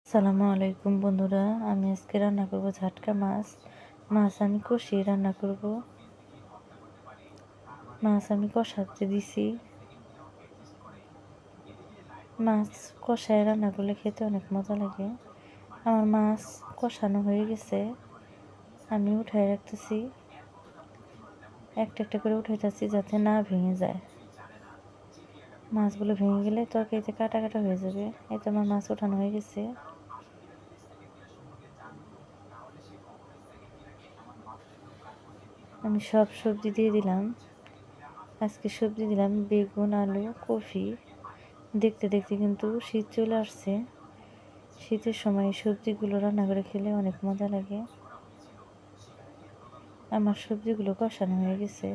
সালামু আলাইকুম বন্ধুরা, আমি আজকে রান্না করব ঝাটকা মাছ। মাছ আমি কষিয়ে রান্না করব। মাছ আমি কষাতে দিছি। মাছ কষায় রান্না করলে খেতে অনেক মজা লাগে। আমার মাছ কষানো হয়ে গেছে, আমি উঠায় রাখতেছি। একটা একটা করে উঠাইতেছি যাতে না ভেঙে যায়। মাছগুলো ভেঙে গেলে তরকারিতে কাটা কাটা হয়ে যাবে। এই তো আমার মাছ ওঠানো হয়ে গেছে। আমি সব সবজি দিয়ে দিলাম। আজকে সবজি দিলাম বেগুন, আলু, কফি। দেখতে দেখতে কিন্তু শীত চলে আসছে। শীতের সময় এই সবজিগুলো রান্না করে খেলে অনেক মজা লাগে। আমার সবজিগুলো কষানো হয়ে গেছে।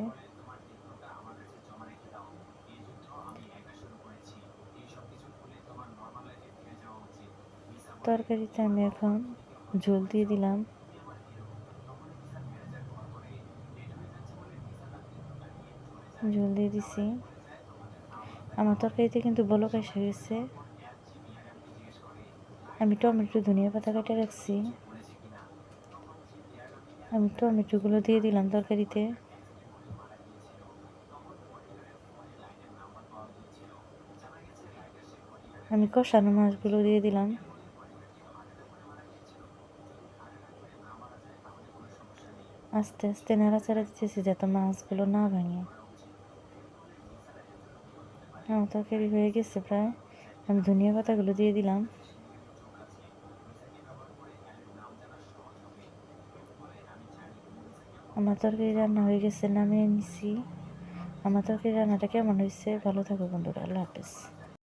তরকারিতে আমি এখন ঝোল দিয়ে দিলাম। ঝোল দিয়ে দিছি। আমার তরকারিতে কিন্তু বলক এসে গেছে। আমি টমেটো, ধনিয়া পাতা কেটে রাখছি। আমি টমেটোগুলো দিয়ে দিলাম তরকারিতে। আমি কষানো মাছগুলো দিয়ে দিলাম। আস্তে আস্তে নাড়াচাড়া দিতেছি যাতে মাছগুলো না ভাঙে। আমার তরকারি হয়ে গেছে প্রায়। আমি ধনিয়া পাতাগুলো দিয়ে দিলাম। আমার তরকারি রান্না হয়ে গেছে, নামিয়ে নিছি। আমার তরকারি রান্নাটা কেমন হয়েছে? ভালো থাকো বন্ধুরা, আল্লাহ হাফেজ।